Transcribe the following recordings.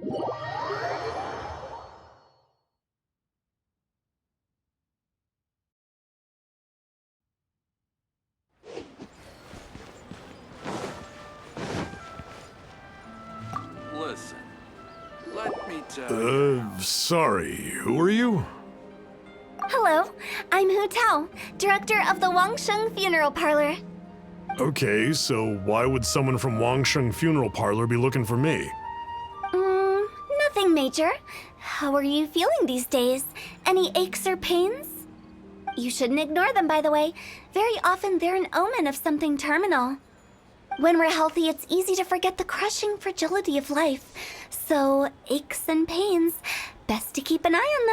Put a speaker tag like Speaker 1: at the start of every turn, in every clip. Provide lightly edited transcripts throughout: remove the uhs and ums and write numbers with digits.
Speaker 1: Listen, let me tell
Speaker 2: Sorry, who are you?
Speaker 3: Hello, I'm Hu Tao, director of the Wangsheng Funeral Parlor.
Speaker 2: Okay, so why would someone from Wangsheng Funeral Parlor be looking for me?
Speaker 3: Nothing major. How are you feeling these days? Any aches or pains? You shouldn't ignore them, by the way. Very often they're an omen of something terminal. When we're healthy, it's easy to forget the crushing fragility of life. So, aches and pains, best to keep an eye on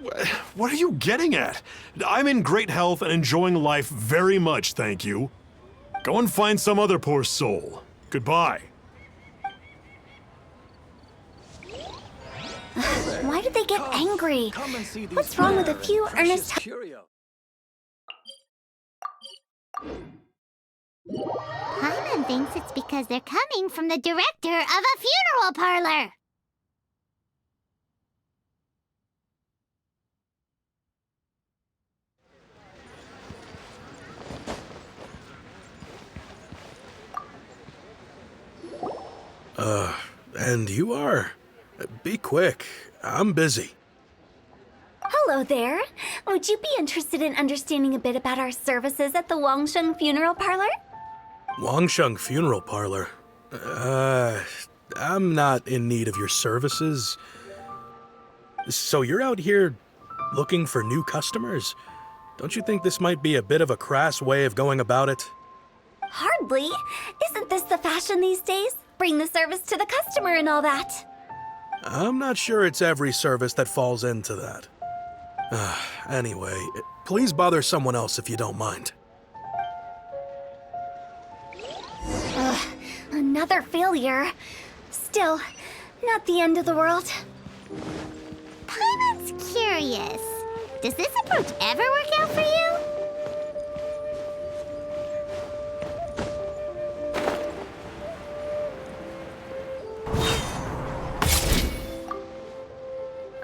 Speaker 3: them.
Speaker 2: What are you getting at? I'm in great health and enjoying life very much, thank you. Go and find some other poor soul. Goodbye.
Speaker 3: Why did they get angry? What's wrong with a few earnest...
Speaker 4: Paimon thinks it's because they're coming from the director of a funeral parlor.
Speaker 5: And you are? Be quick. I'm busy.
Speaker 3: Hello there. Would you be interested in understanding a bit about our services at the Wangsheng Funeral Parlor?
Speaker 5: Wangsheng Funeral Parlor? I'm not in need of your services. So you're out here looking for new customers? Don't you think this might be a bit of a crass way of going about it?
Speaker 3: Hardly. Isn't this the fashion these days? Bring the service to the customer and all that.
Speaker 5: I'm not sure it's every service that falls into that. Anyway, please bother someone else if you don't mind.
Speaker 3: Another failure. Still, not the end of the world.
Speaker 4: Paimon's curious. Does this approach ever work out for you?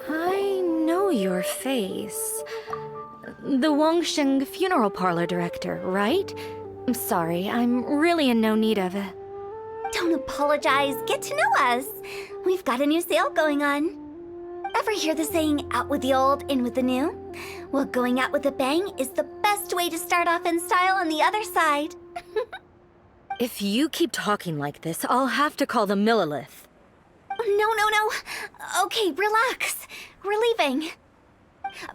Speaker 6: I know your face. The Wangsheng Funeral Parlor director, right? I'm sorry, I'm really in no need of it.
Speaker 3: Don't apologize. Get to know us. We've got a new sale going on. Ever hear the saying, out with the old, in with the new? Well, going out with a bang is the best way to start off in style on the other side.
Speaker 6: If you keep talking like this, I'll have to call the Millilith.
Speaker 3: No. Okay, relax. We're leaving.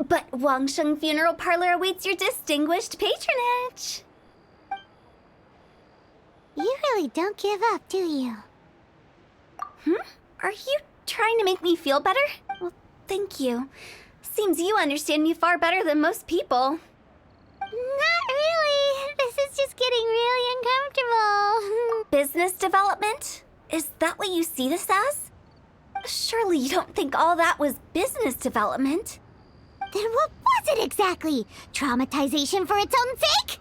Speaker 3: But Wangsheng Funeral Parlor awaits your distinguished patronage.
Speaker 4: You really don't give up, do you?
Speaker 3: Are you trying to make me feel better? Well, thank you. Seems you understand me far better than most people.
Speaker 4: Not really. This is just getting really uncomfortable.
Speaker 3: Business development? Is that what you see this as? Surely you don't think all that was business development.
Speaker 4: Then what was it exactly? Traumatization for its own sake?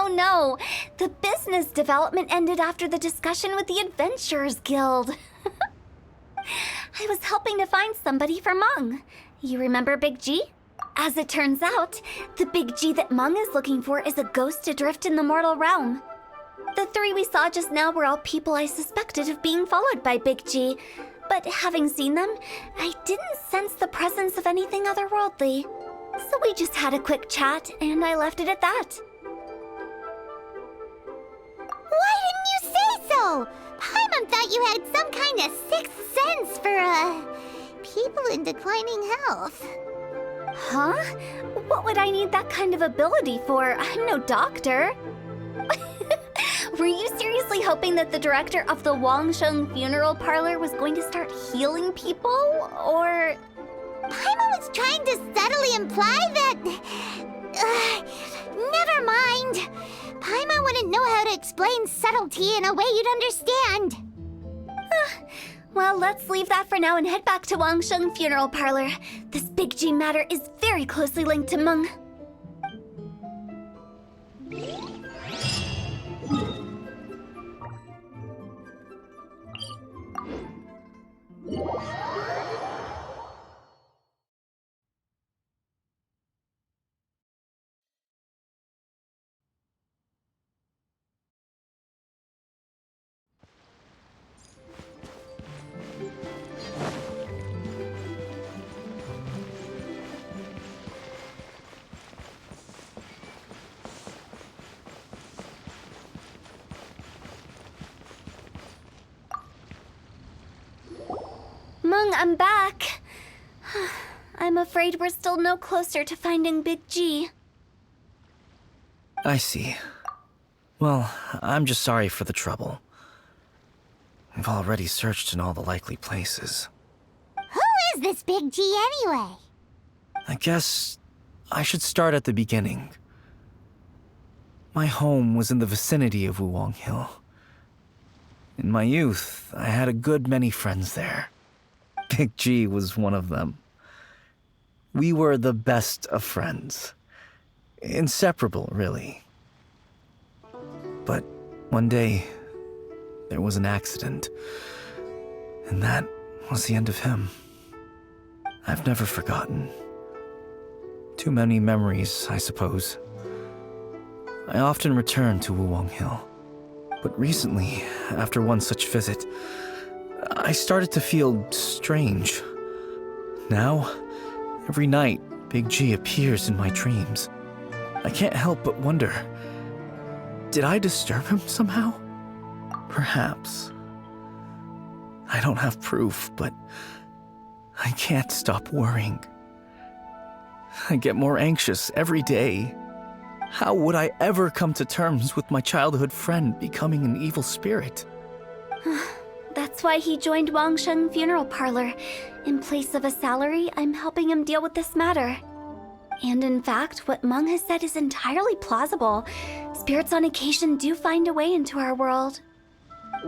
Speaker 3: No. The business development ended after the discussion with the Adventurers Guild. I was helping to find somebody for Meng. You remember Big G? As it turns out, the Big G that Meng is looking for is a ghost adrift in the mortal realm. The three we saw just now were all people I suspected of being followed by Big G, but having seen them, I didn't sense the presence of anything otherworldly. So we just had a quick chat, and I left it at that.
Speaker 4: Why didn't you say so? Paimon thought you had some kind of sixth sense for, people in declining health.
Speaker 3: Huh? What would I need that kind of ability for? I'm no doctor. Were you seriously hoping that the director of the Wangsheng Funeral Parlor was going to start healing people, or...?
Speaker 4: Paimon was trying to subtly imply that... never mind. Paimon wouldn't know how to explain subtlety in a way you'd understand.
Speaker 3: Well, let's leave that for now and head back to Wangsheng Funeral Parlor. This Big G matter is very closely linked to Meng. Mung, I'm back. I'm afraid we're still no closer to finding Big G.
Speaker 7: I see. Well, I'm just sorry for the trouble. I've already searched in all the likely places.
Speaker 4: Who is this Big G anyway?
Speaker 7: I guess I should start at the beginning. My home was in the vicinity of Wuwang Hill. In my youth, I had a good many friends there. Big G was one of them. We were the best of friends. Inseparable, really. But one day, there was an accident. And that was the end of him. I've never forgotten. Too many memories, I suppose. I often return to Wuwang Hill. But recently, after one such visit, I started to feel strange. Now, every night, Big G appears in my dreams. I can't help but wonder, did I disturb him somehow? Perhaps. I don't have proof, but I can't stop worrying. I get more anxious every day. How would I ever come to terms with my childhood friend becoming an evil spirit?
Speaker 3: That's why he joined Wangsheng Funeral Parlor. In place of a salary, I'm helping him deal with this matter. And in fact, what Mung has said is entirely plausible. Spirits on occasion do find a way into our world.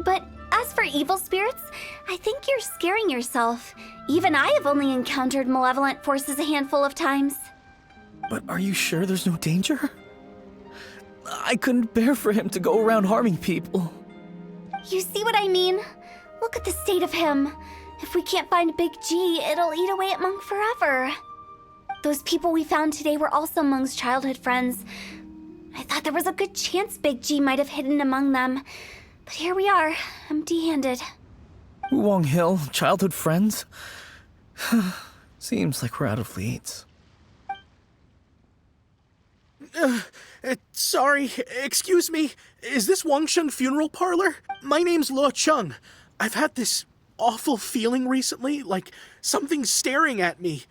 Speaker 3: But as for evil spirits, I think you're scaring yourself. Even I have only encountered malevolent forces a handful of times.
Speaker 7: But are you sure there's no danger? I couldn't bear for him to go around harming people.
Speaker 3: You see what I mean? Look at the state of him. If we can't find Big G, it'll eat away at Mung forever. Those people we found today were also Mung's childhood friends. I thought there was a good chance Big G might have hidden among them. But here we are, empty-handed.
Speaker 7: Wuwang Hill, childhood friends? Seems like we're out of leads.
Speaker 5: Sorry, excuse me. Is this Wangsheng Funeral Parlor? My name's Luo Chung. I've had this awful feeling recently, like something's staring at me.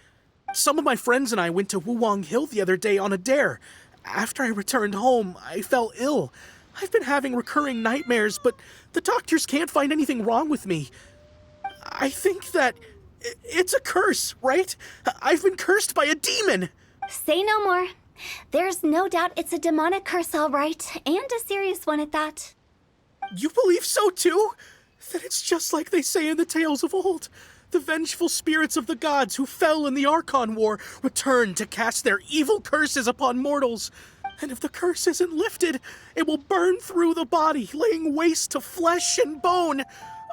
Speaker 5: Some of my friends and I went to Wuwang Hill the other day on a dare. After I returned home, I fell ill. I've been having recurring nightmares, but the doctors can't find anything wrong with me. I think that it's a curse, right? I've been cursed by a demon.
Speaker 3: Say no more. There's no doubt it's a demonic curse, all right, and a serious one at that.
Speaker 5: You believe so too? Then it's just like they say in the tales of old. The vengeful spirits of the gods who fell in the Archon War return to cast their evil curses upon mortals. And if the curse isn't lifted, it will burn through the body, laying waste to flesh and bone.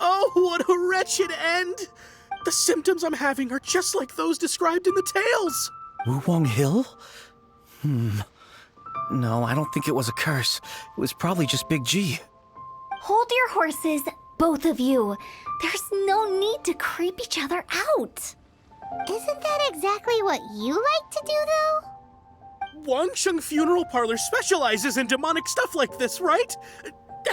Speaker 5: Oh, what a wretched end! The symptoms I'm having are just like those described in the tales.
Speaker 7: Wuwang Hill? No, I don't think it was a curse. It was probably just Big G.
Speaker 3: Hold your horses, both of you. There's no need to creep each other out.
Speaker 4: Isn't that exactly what you like to do, though?
Speaker 5: Wangsheng Funeral Parlor specializes in demonic stuff like this, right?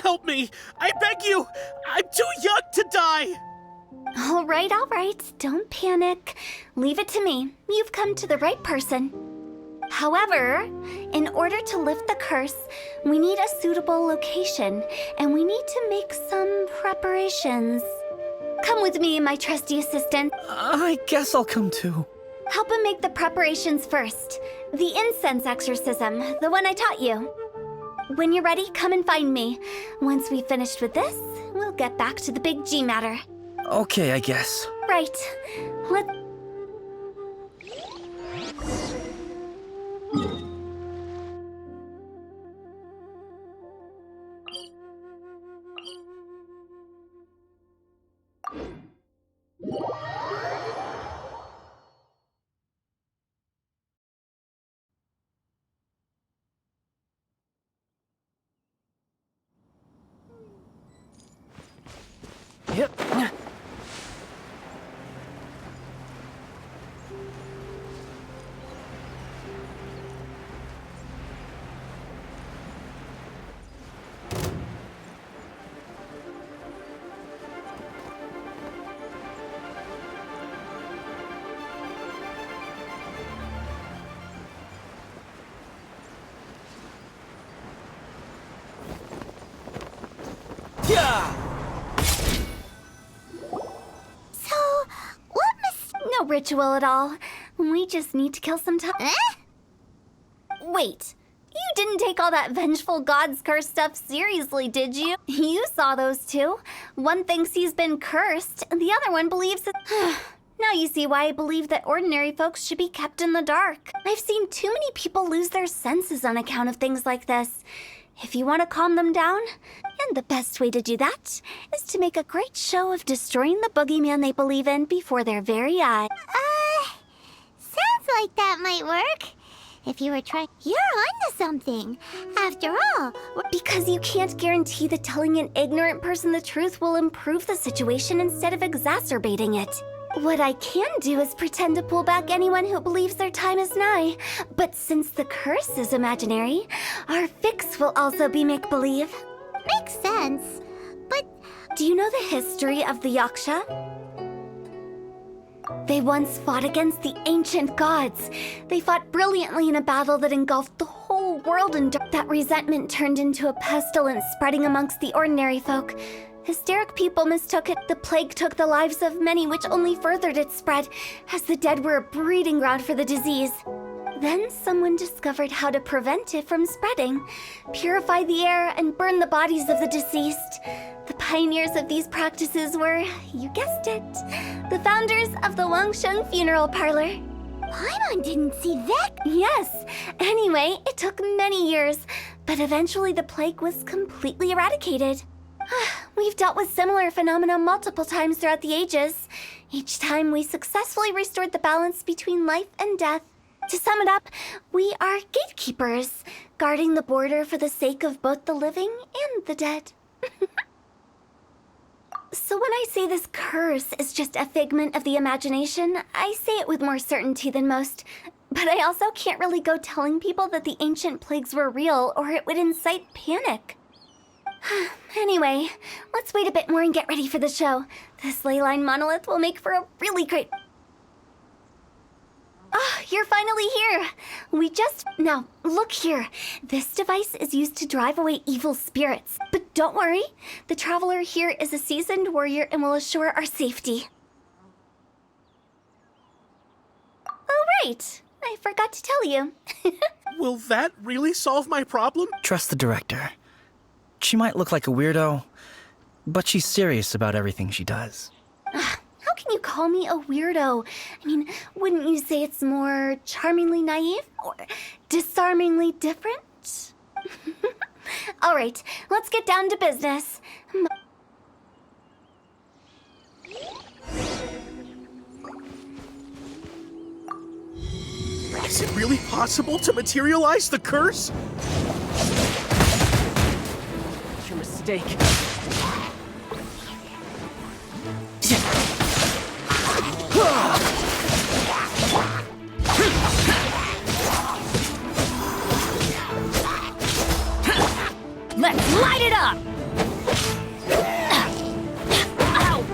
Speaker 5: Help me! I beg you! I'm too young to die!
Speaker 3: All right. Don't panic. Leave it to me. You've come to the right person. However, in order to lift the curse, we need a suitable location, and we need to make some preparations. Come with me, my trusty assistant.
Speaker 7: I guess I'll come too.
Speaker 3: Help him make the preparations first. The incense exorcism, the one I taught you. When you're ready, come and find me. Once we've finished with this, we'll get back to the Big G matter.
Speaker 7: Okay, I guess.
Speaker 3: Right. Let's...
Speaker 7: Yep.
Speaker 4: So, what
Speaker 3: No ritual at all. We just need to kill some time. Wait, you didn't take all that vengeful God's curse stuff seriously, did you? You saw those two. One thinks he's been cursed, and the other one believes that. Now you see why I believe that ordinary folks should be kept in the dark. I've seen too many people lose their senses on account of things like this. If you want to calm them down, and the best way to do that is to make a great show of destroying the boogeyman they believe in before their very eyes.
Speaker 4: sounds like that might work. If you were trying, you're onto something. After all,
Speaker 3: Because you can't guarantee that telling an ignorant person the truth will improve the situation instead of exacerbating it. What I can do is pretend to pull back anyone who believes their time is nigh. But since the curse is imaginary, our fix will also be make-believe.
Speaker 4: makes sense. But
Speaker 3: Do you know the history of the Yaksha? They once fought against the ancient gods. They fought brilliantly in a battle that engulfed the whole world in dark. That resentment turned into a pestilence spreading amongst the ordinary folk. Hysteric people mistook it. The plague took the lives of many, which only furthered its spread, as the dead were a breeding ground for the disease. Then someone discovered how to prevent it from spreading, purify the air, and burn the bodies of the deceased. The pioneers of these practices were, you guessed it, the founders of the Wangsheng Funeral Parlor.
Speaker 4: Paimon didn't see that.
Speaker 3: Yes. Anyway, it took many years, but eventually the plague was completely eradicated. We've dealt with similar phenomena multiple times throughout the ages. Each time we successfully restored the balance between life and death. To sum it up, we are gatekeepers, guarding the border for the sake of both the living and the dead. So when I say this curse is just a figment of the imagination, I say it with more certainty than most. But I also can't really go telling people that the ancient plagues were real, or it would incite panic. Anyway, let's wait a bit more and get ready for the show. This leyline monolith will make for a really great... Oh, you're finally here! Now, look here. This device is used to drive away evil spirits. But don't worry, the traveler here is a seasoned warrior and will assure our safety. Oh, right. I forgot to tell you.
Speaker 5: Will that really solve my problem?
Speaker 7: Trust the director. She might look like a weirdo, but she's serious about everything she does.
Speaker 3: How can you call me a weirdo? I mean, wouldn't you say it's more charmingly naive or disarmingly different? All right, let's get down to business.
Speaker 5: Is it really possible to materialize the curse?
Speaker 8: Your mistake.
Speaker 6: Let's light it up! Ow!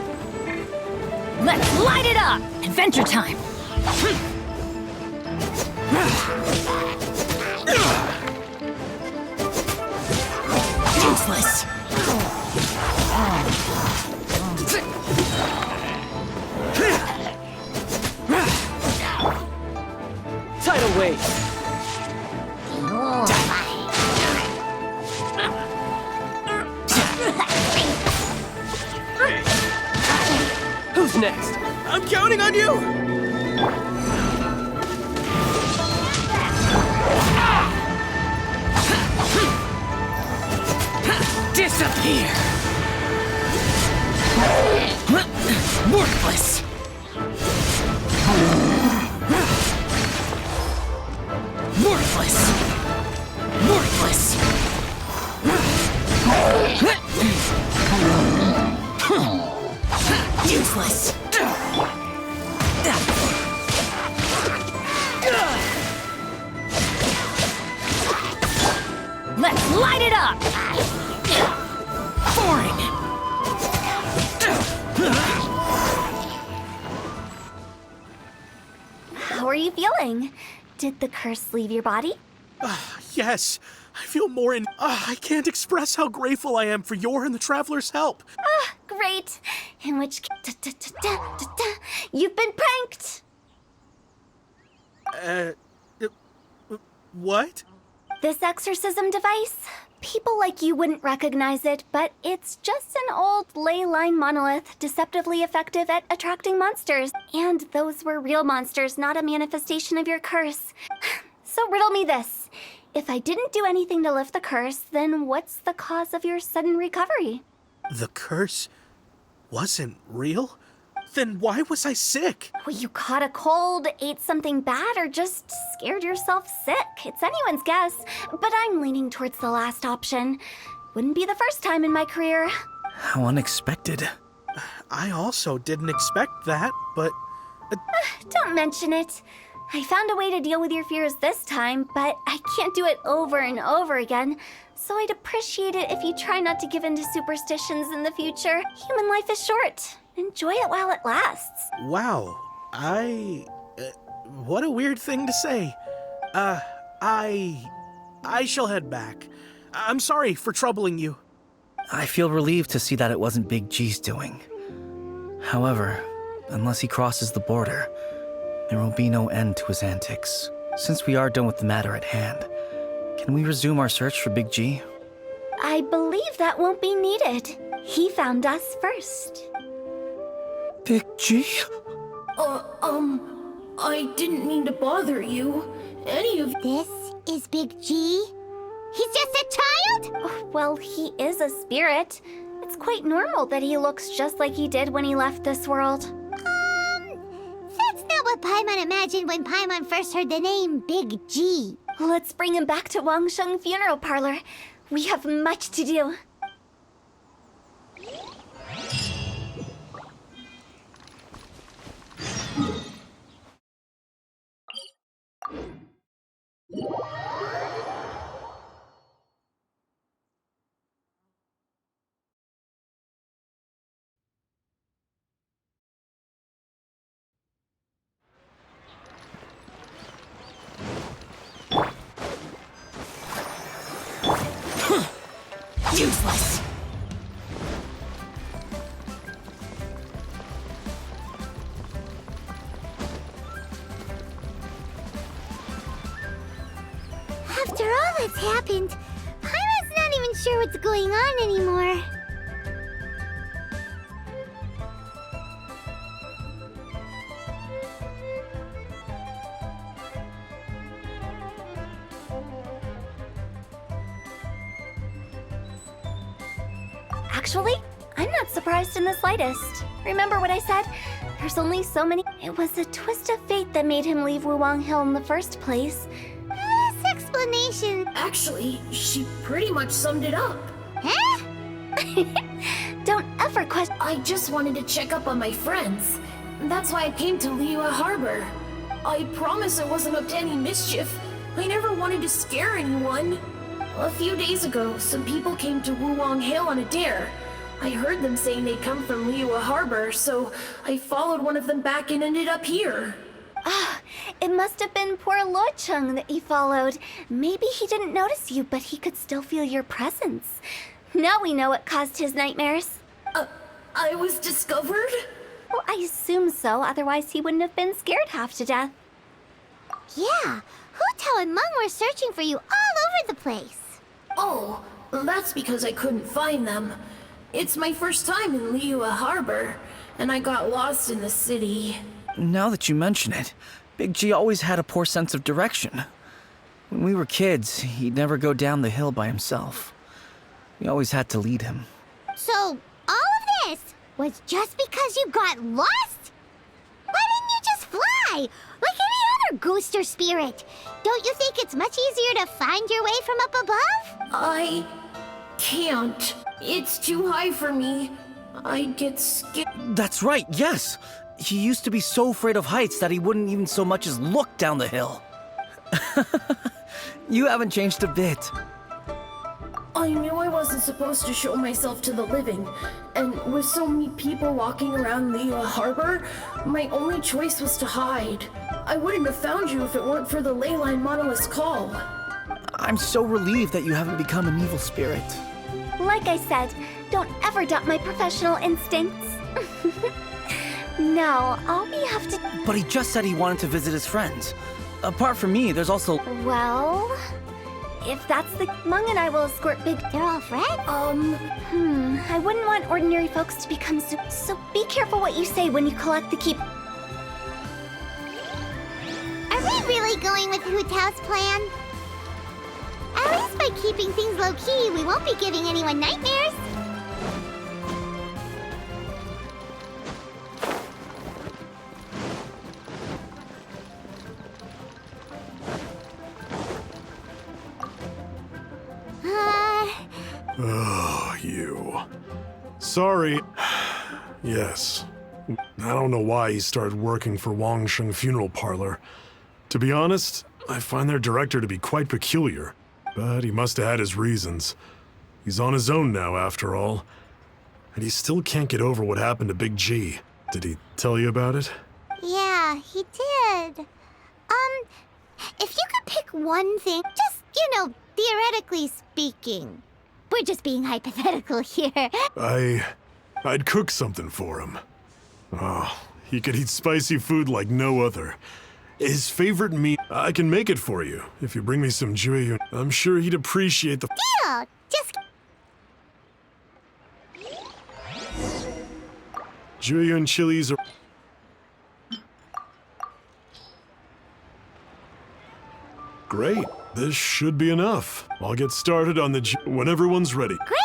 Speaker 6: Let's light it up! Adventure time! Useless!
Speaker 8: Tidal wave. Who's next?
Speaker 5: I'm counting on you!
Speaker 6: Disappear! Worthless! Worthless! Worthless! Useless. Let's light it up! Boring!
Speaker 3: How are you feeling? Did the curse leave your body?
Speaker 5: Yes, I feel more in. I can't express how grateful I am for your and the Traveler's help.
Speaker 3: Great. In which you've been pranked.
Speaker 5: What?
Speaker 3: This exorcism device, people like you wouldn't recognize it, but it's just an old ley line monolith deceptively effective at attracting monsters. And those were real monsters, not a manifestation of your curse. So riddle me this. If I didn't do anything to lift the curse, then what's the cause of your sudden recovery?
Speaker 5: The curse wasn't real? Then why was I sick?
Speaker 3: Well, you caught a cold, ate something bad, or just scared yourself sick. It's anyone's guess, but I'm leaning towards the last option. Wouldn't be the first time in my career.
Speaker 7: How unexpected.
Speaker 5: I also didn't expect that, but
Speaker 3: Don't mention it. I found a way to deal with your fears this time, but I can't do it over and over again. So I'd appreciate it if you try not to give in to superstitions in the future. Human life is short. Enjoy it while it lasts.
Speaker 5: wow. What a weird thing to say. I shall head back. I'm sorry for troubling you.
Speaker 7: I feel relieved to see that it wasn't Big G's doing. However, unless he crosses the border, there will be no end to his antics. Since we are done with the matter at hand, can we resume our search for Big G?
Speaker 3: I believe that won't be needed. He found us first.
Speaker 7: Big G?
Speaker 6: I didn't mean to bother you. Any of
Speaker 4: This is Big G? He's just a child?
Speaker 3: Oh, well, he is a spirit. It's quite normal that he looks just like he did when he left this world.
Speaker 4: That's not what Paimon imagined when Paimon first heard the name Big G.
Speaker 3: Let's bring him back to Wangsheng Funeral Parlor. We have much to do.
Speaker 6: useless.
Speaker 4: After all that's happened, Paimon's not even sure what's going on anymore.
Speaker 3: Actually, I'm not surprised in the slightest. Remember what I said? There's only so many. It was a twist of fate that made him leave Wuwang Hill in the first place.
Speaker 4: This explanation...
Speaker 6: Actually, she pretty much summed it up.
Speaker 4: Huh?
Speaker 3: Don't ever question.
Speaker 6: I just wanted to check up on my friends. That's why I came to Liyue Harbor. I promise I wasn't up to any mischief. I never wanted to scare anyone. A few days ago, some people came to Wuwang Hill on a dare. I heard them saying they'd come from Liyue Harbor, so I followed one of them back and ended up here.
Speaker 3: It must have been poor Lo Chung that you followed. Maybe he didn't notice you, but he could still feel your presence. Now we know what caused his nightmares.
Speaker 6: I was discovered?
Speaker 3: Well, I assume so, otherwise he wouldn't have been scared half to death.
Speaker 4: Yeah, Hu Tao and Meng were searching for you all over the place.
Speaker 6: Oh, that's because I couldn't find them. It's my first time in Liyue Harbor, and I got lost in the city.
Speaker 7: Now that you mention it, Big G always had a poor sense of direction. When we were kids, he'd never go down the hill by himself. We always had to lead him.
Speaker 4: So, all of this was just because you got lost? Why didn't you just fly? Like any other ghost or spirit? Don't you think it's much easier to find your way from up above?
Speaker 6: I can't. It's too high for me. I'd get scared.
Speaker 7: That's right, yes! He used to be so afraid of heights that he wouldn't even so much as look down the hill. You haven't changed a bit.
Speaker 6: I knew I wasn't supposed to show myself to the living, and with so many people walking around Liyue Harbor, my only choice was to hide. I wouldn't have found you if it weren't for the Leyline Monolith's call.
Speaker 7: I'm so relieved that you haven't become an evil spirit.
Speaker 3: Like I said, don't ever doubt my professional instincts. No, all we have to...
Speaker 7: But he just said he wanted to visit his friends. Apart from me, there's also...
Speaker 3: Well... If that's the... Mung and I will escort Big...
Speaker 4: They're all friends?
Speaker 3: I wouldn't want ordinary folks to become so be careful what you say when you collect the keep...
Speaker 4: Are we really going with Hu Tao's plan? At least by keeping things low-key, we won't be giving anyone nightmares.
Speaker 2: Oh, you. Sorry. Yes. I don't know why he started working for Wangsheng Funeral Parlor. To be honest, I find their director to be quite peculiar. But he must have had his reasons. He's on his own now, after all. And he still can't get over what happened to Big G. Did he tell you about it?
Speaker 4: Yeah, he did. If you could pick one thing, just, theoretically speaking. We're just being hypothetical here.
Speaker 2: I'd cook something for him. Oh, he could eat spicy food like no other. His favorite meat, I can make it for you if you bring me some jueyun. I'm sure he'd appreciate the...
Speaker 4: Deal! Just...
Speaker 2: Jueyun chilies are... Great. This should be enough. I'll get started on the when everyone's ready.
Speaker 4: Great!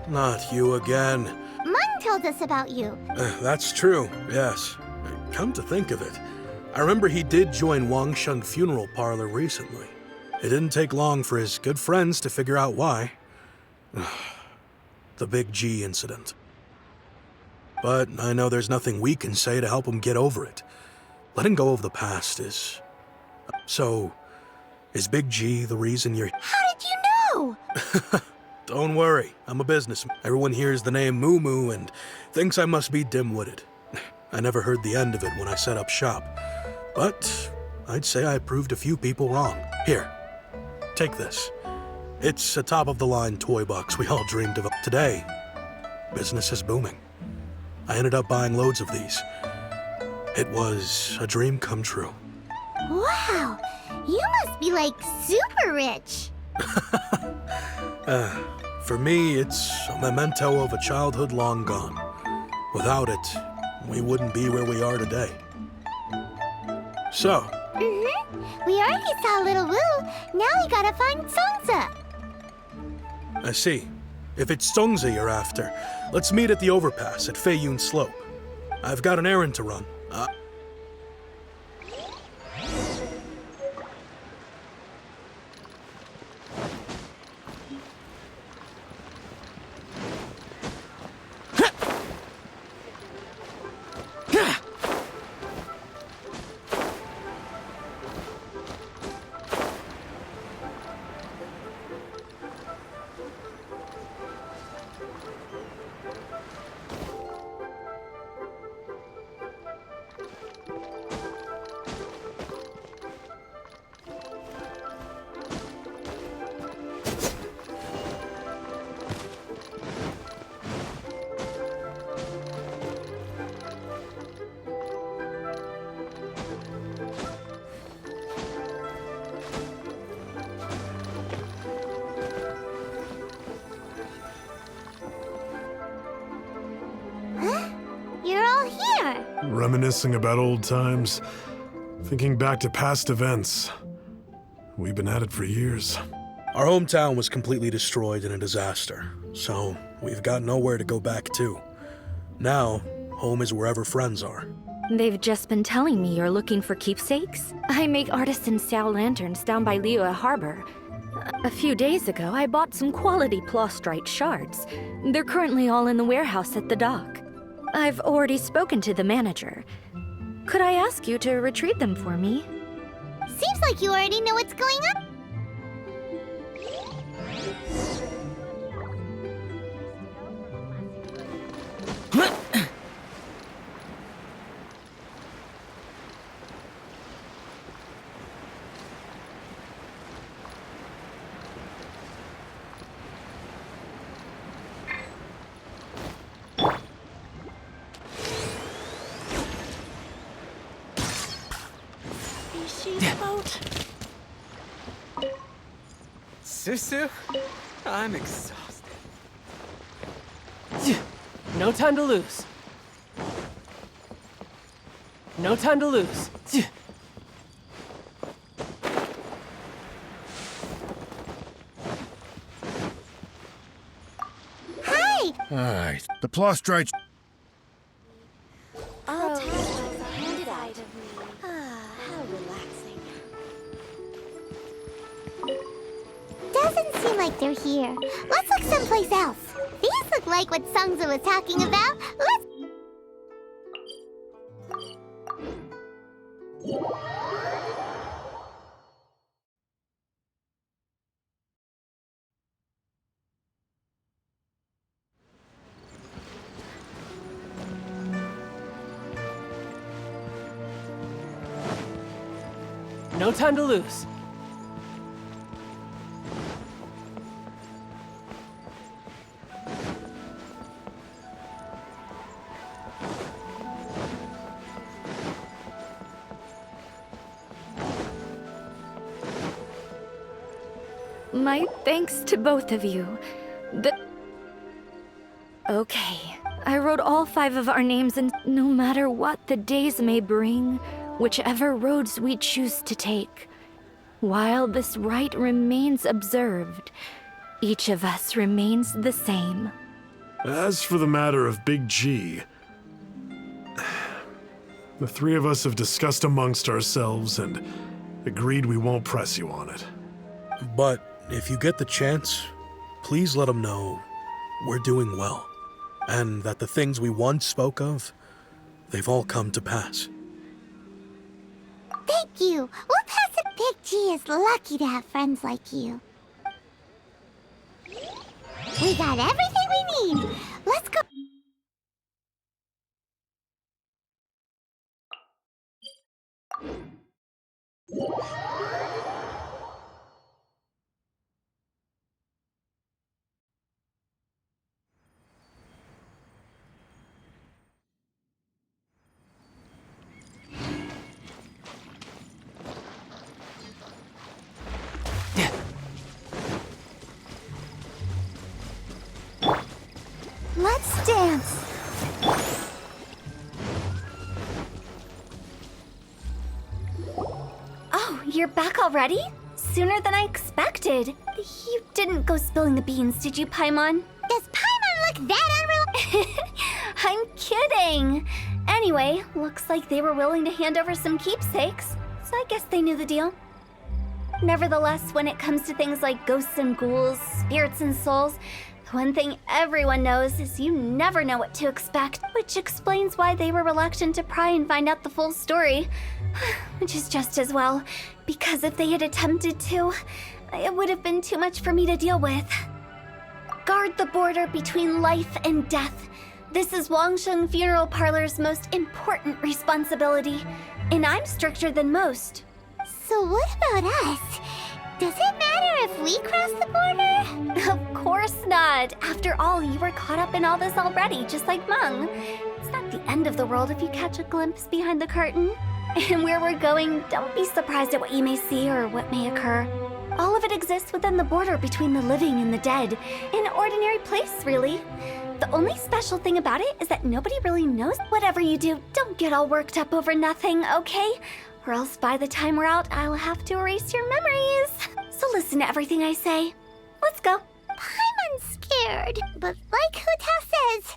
Speaker 5: Not you again.
Speaker 4: Mung told us about you.
Speaker 5: That's true, yes. Come to think of it, I remember he did join Wangsheng Funeral Parlor recently. It didn't take long for his good friends to figure out why. The Big G incident. But I know there's nothing we can say to help him get over it. Letting go of the past is... So, is Big G the reason you're...
Speaker 4: How did you know?
Speaker 5: Don't worry, I'm a businessman. Everyone hears the name Moo Moo and thinks I must be dim-witted. I never heard the end of it when I set up shop. But I'd say I proved a few people wrong. Here, take this. It's a top-of-the-line toy box we all dreamed of. Today, business is booming. I ended up buying loads of these. It was a dream come true.
Speaker 4: Wow, you must be like super rich.
Speaker 5: For me, it's a memento of a childhood long gone. Without it, we wouldn't be where we are today. So.
Speaker 4: We already saw Little Wu. Now we gotta find Songza.
Speaker 5: I see. If it's Songza you're after, let's meet at the overpass at Feiyun Slope. I've got an errand to run.
Speaker 2: reminiscing about old times, thinking back to past events. We've been at it for years.
Speaker 5: Our hometown was completely destroyed in a disaster, so we've got nowhere to go back to. Now, home is wherever friends are.
Speaker 9: They've just been telling me you're looking for keepsakes. I make artisan-style lanterns down by Liyue Harbor. A few days ago, I bought some quality plastrite shards. They're currently all in the warehouse at the dock. I've already spoken to the manager. Could I ask you to retrieve them for me?
Speaker 4: Seems like you already know what's going on.
Speaker 8: Susu, I'm exhausted. No time to lose. No time to lose.
Speaker 4: Hi!
Speaker 10: Alright, the plastrite.
Speaker 4: All handed out of me. How relaxing. Doesn't seem like they're here. Let's look someplace else. These look like what Sungza was talking about. Let's...
Speaker 8: No time to lose.
Speaker 9: My thanks to both of you. Okay, I wrote all 5 of our names, and no matter what the days may bring, whichever roads we choose to take, while this rite remains observed, each of us remains the same.
Speaker 2: As for the matter of Big G, the 3 of us have discussed amongst ourselves and agreed we won't press you on it.
Speaker 5: But if you get the chance, please let them know we're doing well, and that the things we once spoke of, they've all come to pass.
Speaker 4: Thank you. We'll pass it. Big G is lucky to have friends like you. We got everything we need. Let's go. Let's dance.
Speaker 3: Oh, you're back already? Sooner than I expected. You didn't go spilling the beans, did you, Paimon?
Speaker 4: Does Paimon look that unreal?
Speaker 3: I'm kidding. Anyway, looks like they were willing to hand over some keepsakes, so I guess they knew the deal. Nevertheless, when it comes to things like ghosts and ghouls, spirits and souls, the one thing everyone knows is you never know what to expect, which explains why they were reluctant to pry and find out the full story. Which is just as well, because if they had attempted to, it would have been too much for me to deal with. Guard the border between life and death. This is Wangsheng Funeral Parlor's most important responsibility, and I'm stricter than most.
Speaker 4: So what about us? Does it matter if we cross the border?
Speaker 3: Of course not. After all, you were caught up in all this already, just like Meng. It's not the end of the world if you catch a glimpse behind the curtain. And where we're going, don't be surprised at what you may see or what may occur. All of it exists within the border between the living and the dead. An ordinary place, really. The only special thing about it is that nobody really knows. Whatever you do, don't get all worked up over nothing, okay? Or else by the time we're out, I'll have to erase your memories. So listen to everything I say. Let's go.
Speaker 4: I'm unscared, but like Huta says...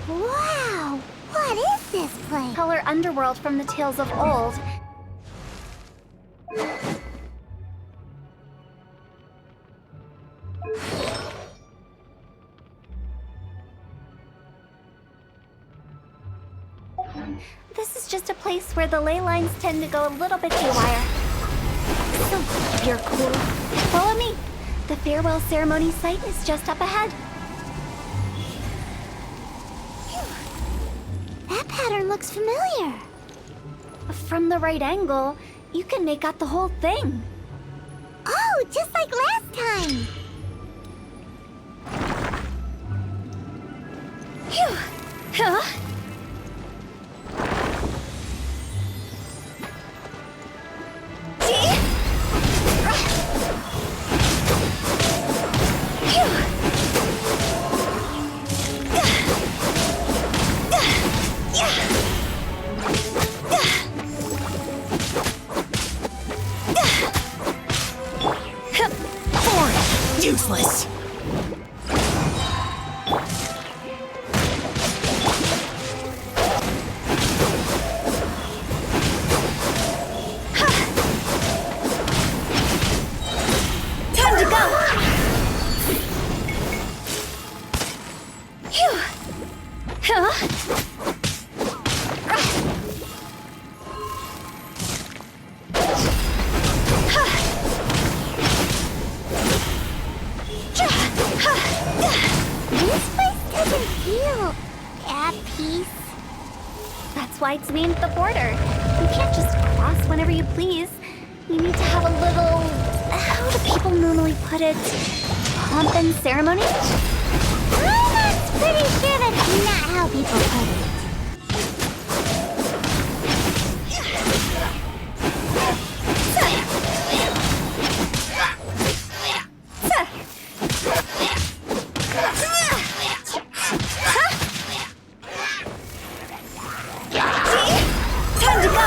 Speaker 4: Wow! What is this place?
Speaker 3: Color underworld from the tales of old. This is just a place where the ley lines tend to go a little bit haywire. So you're cool. Follow me. The farewell ceremony site is just up ahead.
Speaker 4: That pattern looks familiar.
Speaker 3: From the right angle, you can make out the whole thing.
Speaker 4: Oh, just like last time.
Speaker 3: Phew. Huh?
Speaker 11: Useless.
Speaker 3: Time to go. Phew. Huh?
Speaker 4: This place doesn't feel at peace.
Speaker 3: That's why it's named the border. You can't just cross whenever you please. You need to have a little... how do people normally put it? Pomp and ceremony?
Speaker 4: I'm pretty sure that's not how people put it.
Speaker 3: Time to go!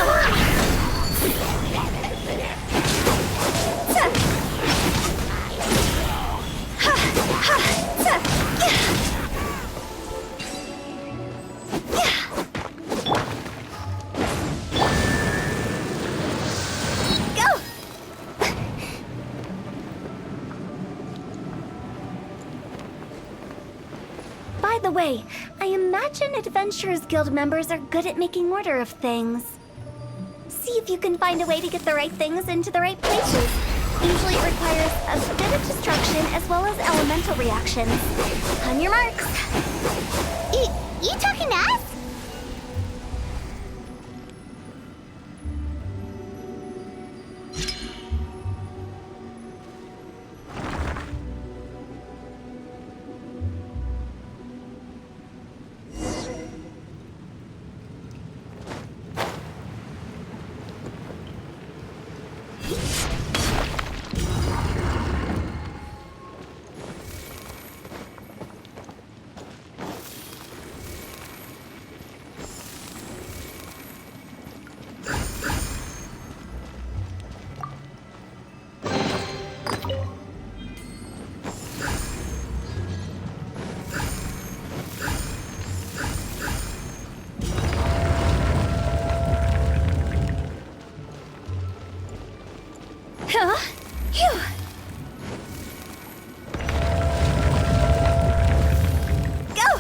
Speaker 3: Go! By the way, I imagine Adventurers Guild members are good at making order of things. See if you can find a way to get the right things into the right places. Usually it requires a bit of destruction as well as elemental reactions. On your marks.
Speaker 4: You talking to us?
Speaker 3: Huh? Phew. Go!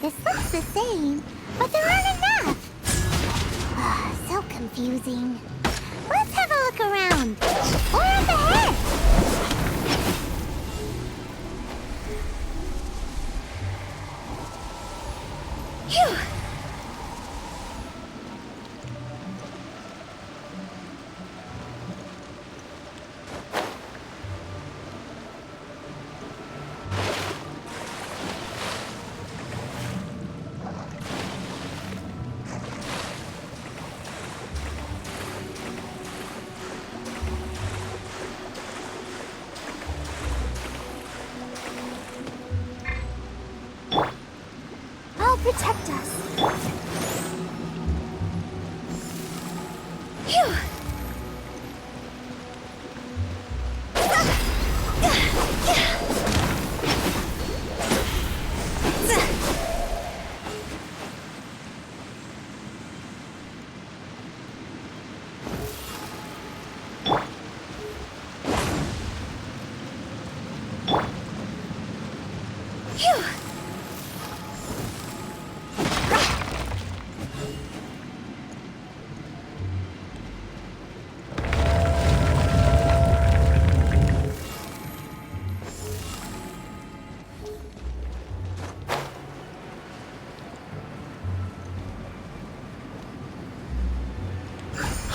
Speaker 4: This looks the same, but there aren't enough. So confusing. Let's have a look around. Or up ahead. Phew. Protect us. Phew.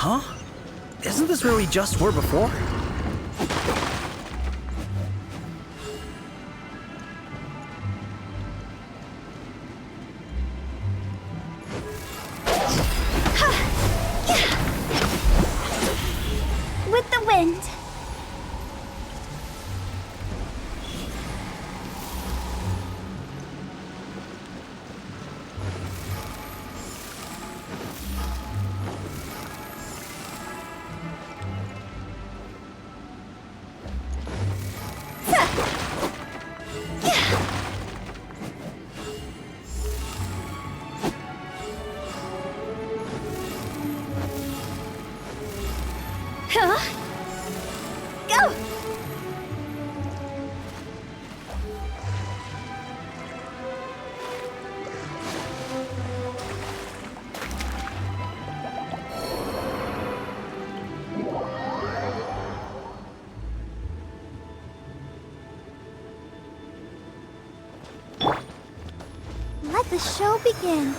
Speaker 7: Huh? Isn't this where we just were before?
Speaker 3: With the wind. Go! Let the show begin.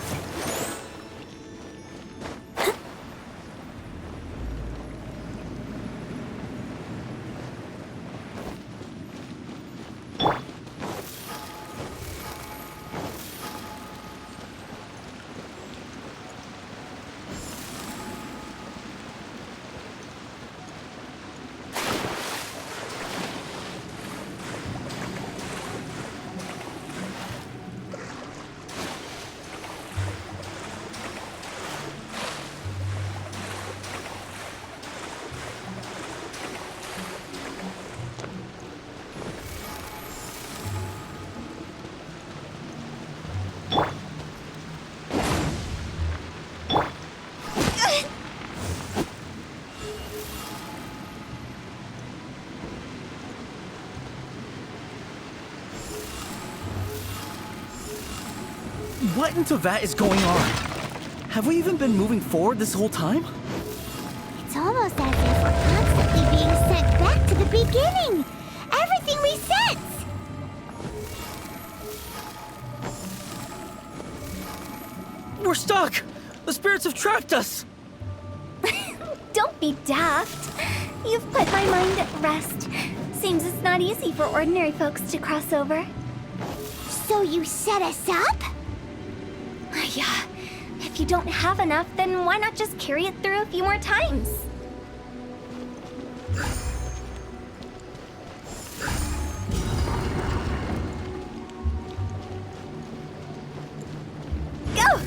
Speaker 7: What into that is going on? Have we even been moving forward this whole time?
Speaker 4: It's almost as if we're constantly beginning. Everything resets.
Speaker 7: We're stuck! The spirits have trapped us!
Speaker 3: Don't be daft. You've put my mind at rest. Seems it's not easy for ordinary folks to cross over.
Speaker 4: So you set us up?
Speaker 3: Yeah. If you don't have enough, then why not just carry it through a few more times? Go!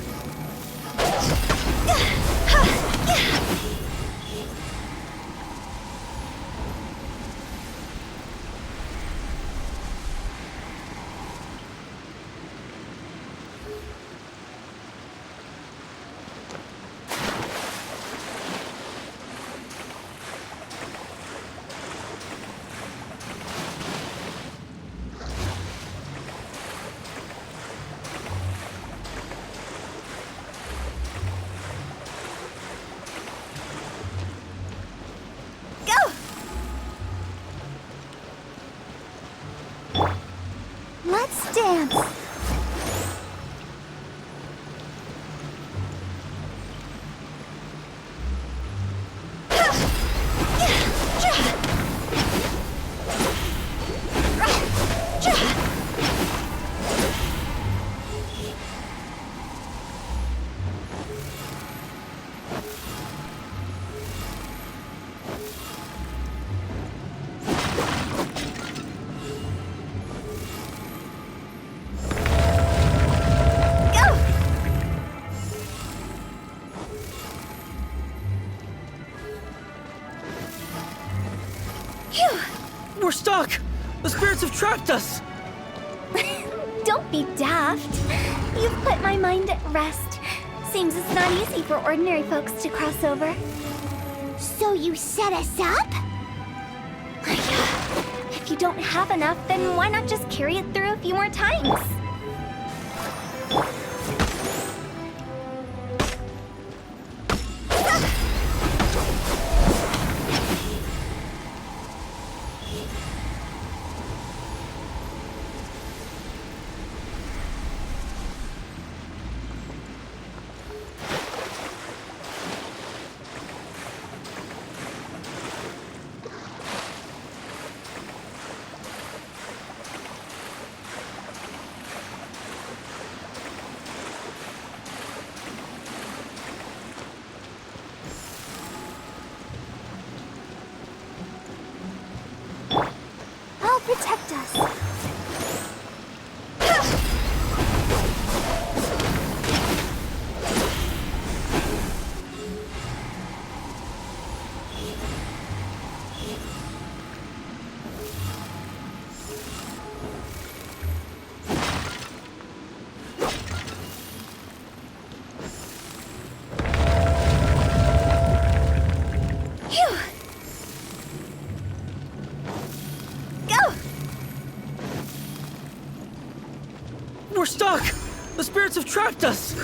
Speaker 3: Let's dance.
Speaker 7: We're stuck! The spirits have trapped us!
Speaker 3: Don't be daft. You've put my mind at rest. Seems it's not easy for ordinary folks to cross over.
Speaker 4: So you set us up?
Speaker 3: If you don't have enough, then why not just carry it through a few more times? I'll protect us.
Speaker 7: We're stuck! The spirits have trapped us!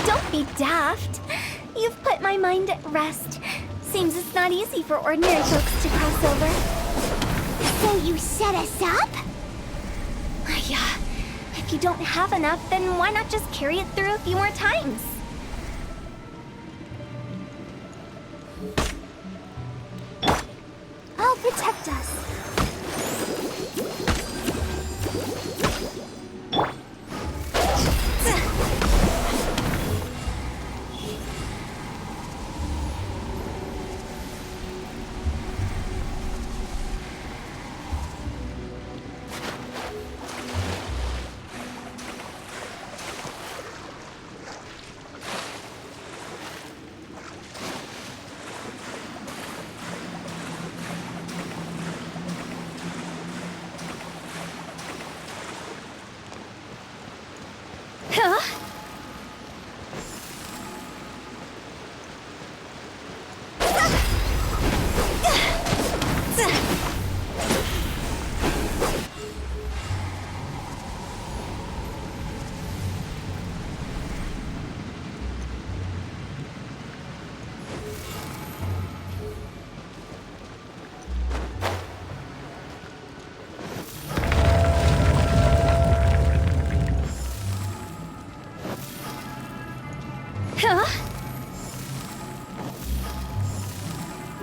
Speaker 3: Don't be daft. You've put my mind at rest. Seems it's not easy for ordinary folks to cross over.
Speaker 4: So you set us up?
Speaker 3: Yeah. If you don't have enough, then why not just carry it through a few more times? I'll protect us.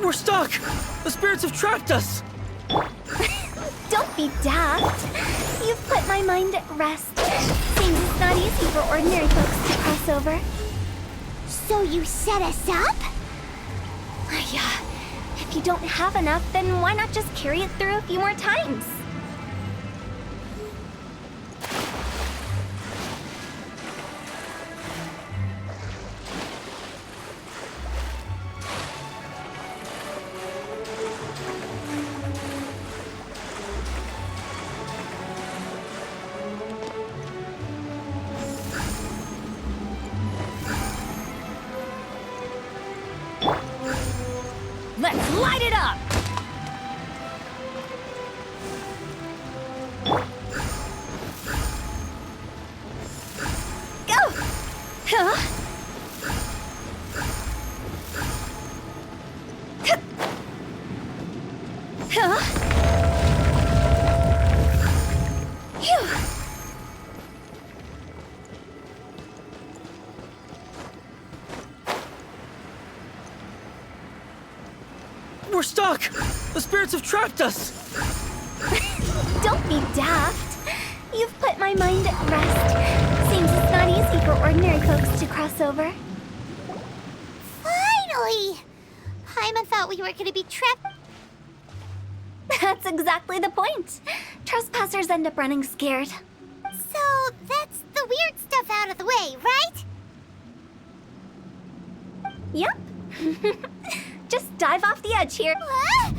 Speaker 7: We're stuck! The spirits have trapped us!
Speaker 3: Don't be daft. You've put my mind at rest. Seems it's not easy for ordinary folks to cross over.
Speaker 4: So you set us up?
Speaker 3: Yeah. If you don't have enough, then why not just carry it through a few more times?
Speaker 9: Let's light it up!
Speaker 3: Go! Huh? Huh? Phew!
Speaker 7: We're stuck! The spirits have trapped us!
Speaker 3: Don't be daft. You've put my mind at rest. Seems it's not easy for ordinary folks to cross over.
Speaker 4: Finally! Paimon thought we were gonna be trapped.
Speaker 3: That's exactly the point. Trespassers end up running scared.
Speaker 4: So that's the weird stuff out of the way, right?
Speaker 3: Yep. Just dive off the edge here.
Speaker 4: What?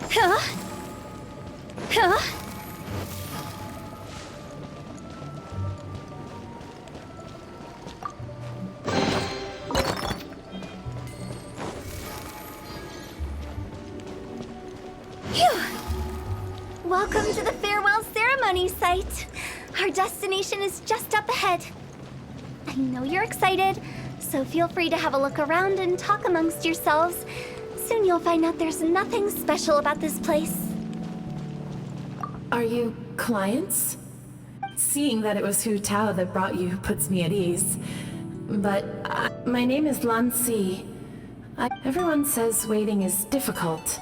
Speaker 3: Huh? Huh? Phew! Welcome to the farewell ceremony site. Our destination is just up ahead. I know you're excited, so feel free to have a look around and talk amongst yourselves. Soon you'll find out there's nothing special about this place.
Speaker 6: Are you clients? Seeing that it was Hu Tao that brought you puts me at ease. But my name is Lan Si. Everyone says waiting is difficult.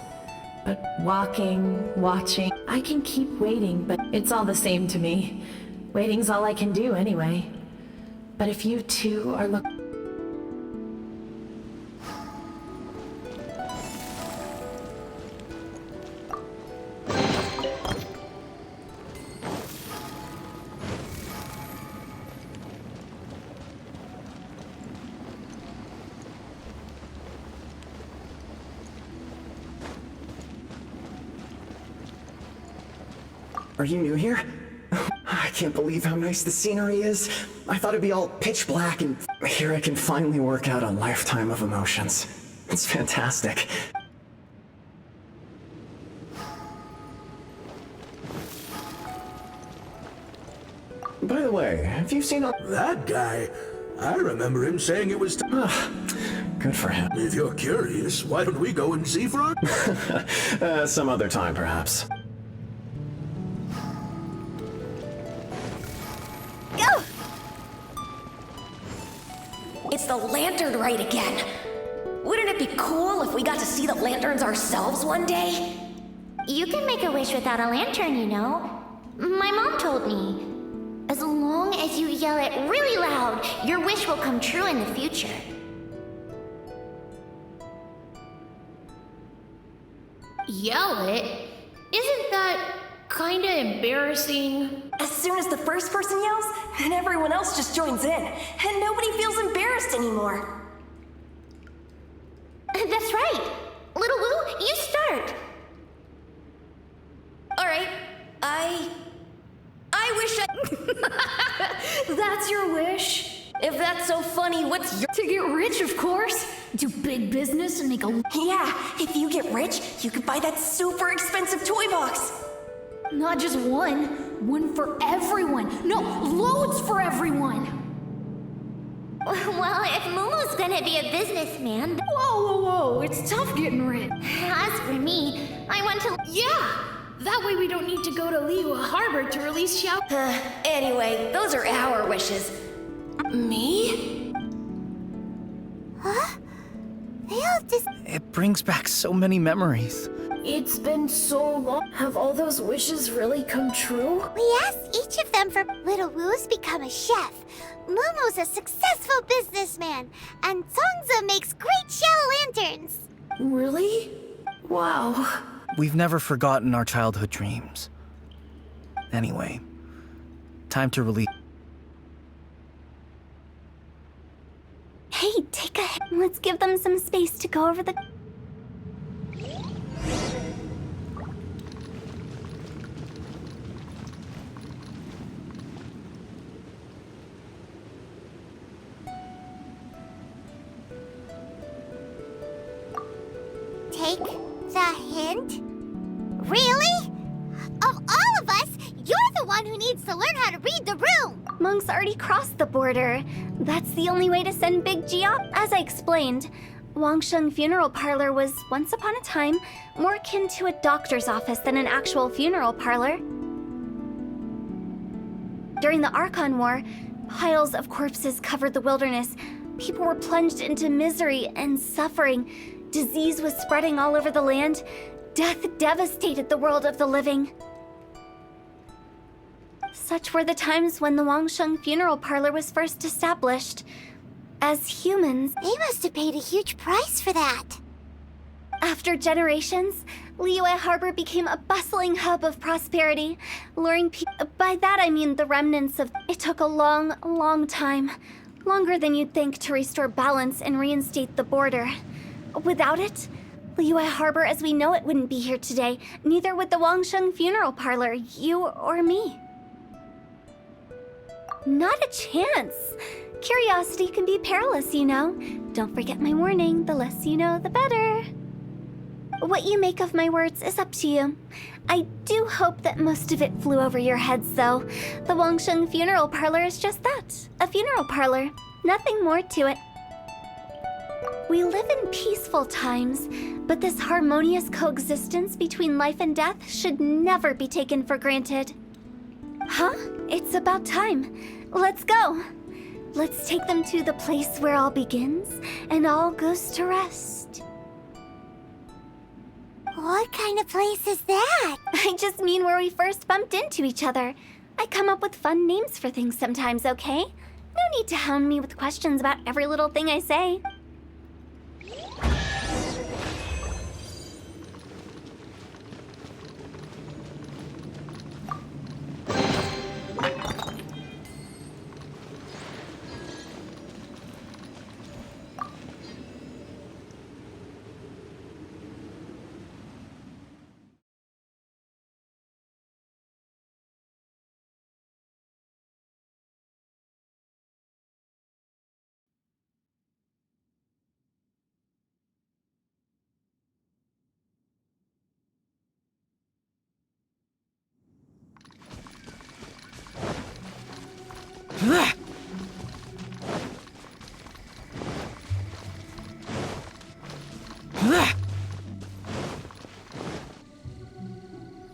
Speaker 6: But watching, I can keep waiting, but it's all the same to me. Waiting's all I can do anyway. But if you two are looking...
Speaker 11: Are you new here? I can't believe how nice the scenery is. I thought it'd be all pitch black, and here I can finally work out a lifetime of emotions. It's fantastic. By the way, have you seen
Speaker 10: That guy, I remember him saying it was
Speaker 11: Good for him.
Speaker 10: If you're curious, why don't we go and see for our...
Speaker 11: Some other time, perhaps.
Speaker 3: Go!
Speaker 12: It's the lantern rite again. Wouldn't it be cool if we got to see the lanterns ourselves one day?
Speaker 4: You can make a wish without a lantern, you know. My mom told me. As long as you yell it really loud, your wish will come true in the future.
Speaker 6: Yell it? Isn't that kinda embarrassing?
Speaker 12: As soon as the first person yells, then everyone else just joins in, and nobody feels embarrassed anymore.
Speaker 4: That's right. Little Wu, you start.
Speaker 12: All right, I wish I...
Speaker 6: That's your wish?
Speaker 12: If that's so funny, what's your...
Speaker 6: To get rich, of course. Do big business and make a...
Speaker 12: Yeah, if you get rich, you could buy that super expensive toy box.
Speaker 6: Not just one. One for everyone. No, loads for everyone.
Speaker 4: Well, if Momo's gonna be a businessman...
Speaker 6: Whoa. It's tough getting rich.
Speaker 4: As for me, I want to...
Speaker 6: Yeah! That way we don't need to go to Liyue Harbor to release Xiao...
Speaker 12: Anyway, those are our wishes.
Speaker 6: Me?
Speaker 4: Huh? They all just...
Speaker 7: It brings back so many memories.
Speaker 6: It's been so long. Have all those wishes really come true?
Speaker 4: We asked each of them for Little Wu's become a chef. Momo's a successful businessman. And Songza makes great shell lanterns.
Speaker 6: Really? Wow.
Speaker 7: We've never forgotten our childhood dreams. Anyway, time to release.
Speaker 3: Hey, take a hit. Let's give them some space to go over the...
Speaker 4: Take the hint? Really? Of all of us, you're the one who needs to learn how to read the room!
Speaker 3: Monk's already crossed the border. That's the only way to send Big G off. As I explained, Wangsheng Funeral Parlor was, once upon a time, more akin to a doctor's office than an actual funeral parlor. During the Archon War, piles of corpses covered the wilderness. People were plunged into misery and suffering. Disease was spreading all over the land. Death devastated the world of the living. Such were the times when the Wangsheng Funeral Parlor was first established. As humans,
Speaker 4: They must have paid a huge price for that.
Speaker 3: after generations, Liyue Harbor became a bustling hub of prosperity, luring people. By that I mean the remnants of. It took a long time. Longer than you'd think to restore balance and reinstate the border. Without it, Liyue Harbor as we know it wouldn't be here today. Neither would the Wangsheng Funeral Parlor, you or me. Not a chance. Curiosity can be perilous, you know. Don't forget my warning. The less you know, the better. What you make of my words is up to you. I do hope that most of it flew over your heads, though. The Wangsheng Funeral Parlor is just that. A funeral parlor. Nothing more to it. We live in peaceful times, but this harmonious coexistence between life and death should never be taken for granted. Huh? It's about time. Let's go. Let's take them to the place where all begins and all goes to rest.
Speaker 4: What kind of place is that?
Speaker 3: I just mean where we first bumped into each other. I come up with fun names for things sometimes, okay? No need to hound me with questions about every little thing I say.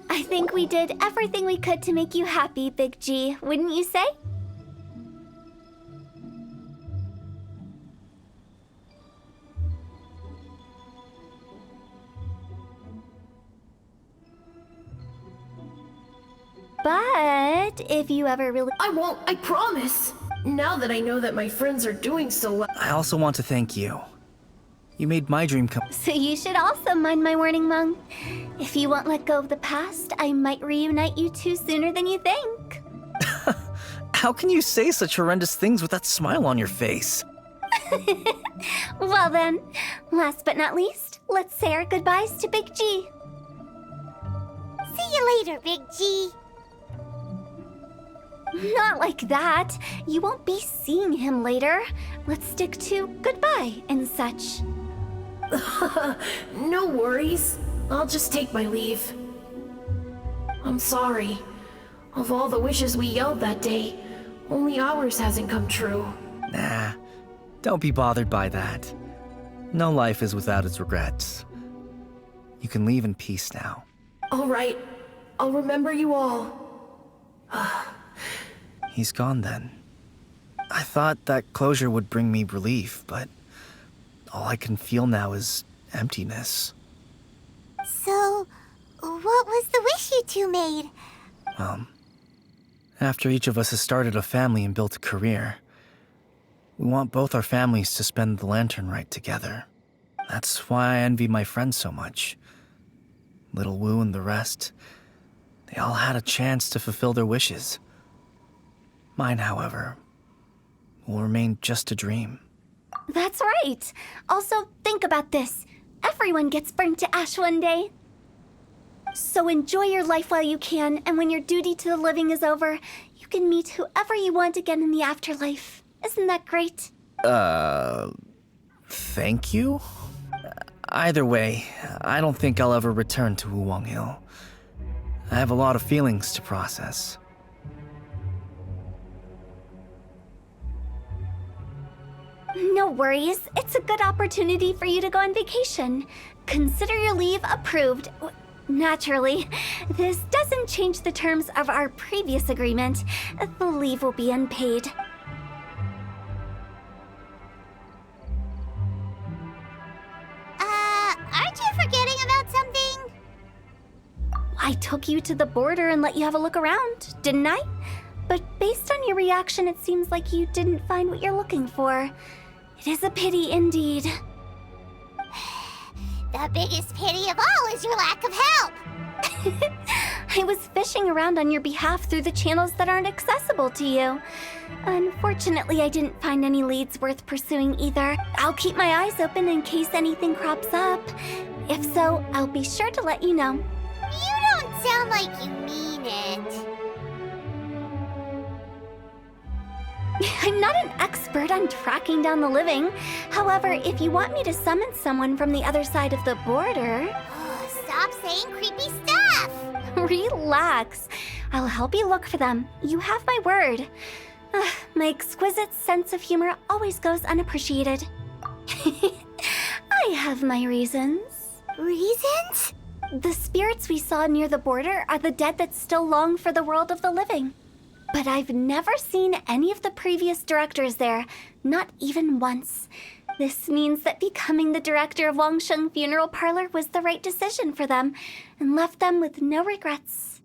Speaker 3: I think we did everything we could to make you happy, Big G, wouldn't you say? But if you ever really...
Speaker 6: I won't, I promise. Now that I know that my friends are doing so well.
Speaker 7: I also want to thank you. You made my dream come.
Speaker 3: So you should also mind my warning, Mung. If you won't let go of the past, I might reunite you two sooner than you think.
Speaker 7: How can you say such horrendous things with that smile on your face?
Speaker 3: Well then, last but not least, let's say our goodbyes to Big G.
Speaker 4: See you later, Big G.
Speaker 3: Not like that. You won't be seeing him later. Let's stick to goodbye and such.
Speaker 6: No worries. I'll just take my leave. I'm sorry. Of all the wishes we yelled that day, only ours hasn't come true.
Speaker 7: Nah, don't be bothered by that. No life is without its regrets. You can leave in peace now.
Speaker 6: All right. I'll remember you all.
Speaker 7: He's gone then. I thought that closure would bring me relief, but all I can feel now is emptiness.
Speaker 4: So, what was the wish you two made?
Speaker 7: After each of us has started a family and built a career, we want both our families to spend the lantern rite together. That's why I envy my friends so much. Little Wu and the rest, they all had a chance to fulfill their wishes. Mine, however, will remain just a dream.
Speaker 3: That's right. Also, think about this. Everyone gets burnt to ash one day. So enjoy your life while you can, and when your duty to the living is over, you can meet whoever you want again in the afterlife. Isn't that great?
Speaker 7: Thank you? Either way, I don't think I'll ever return to Wuwang Hill. I have a lot of feelings to process.
Speaker 3: No worries. It's a good opportunity for you to go on vacation. Consider your leave approved. Naturally, this doesn't change the terms of our previous agreement. The leave will be unpaid.
Speaker 4: Aren't you forgetting about something?
Speaker 3: I took you to the border and let you have a look around, didn't I? But based on your reaction, it seems like you didn't find what you're looking for. It is a pity indeed.
Speaker 4: The biggest pity of all is your lack of help.
Speaker 3: I was fishing around on your behalf through the channels that aren't accessible to you. Unfortunately, I didn't find any leads worth pursuing either. I'll keep my eyes open in case anything crops up. If so, I'll be sure to let you know.
Speaker 4: You don't sound like you mean it.
Speaker 3: I'm not an expert on tracking down the living. However, if you want me to summon someone from the other side of the border...
Speaker 4: Stop saying creepy stuff!
Speaker 3: Relax. I'll help you look for them. You have my word. My exquisite sense of humor always goes unappreciated. I have my reasons.
Speaker 4: Reasons?
Speaker 3: The spirits we saw near the border are the dead that still long for the world of the living. But I've never seen any of the previous directors there, not even once. This means that becoming the director of Wangsheng Funeral Parlor was the right decision for them, and left them with no regrets.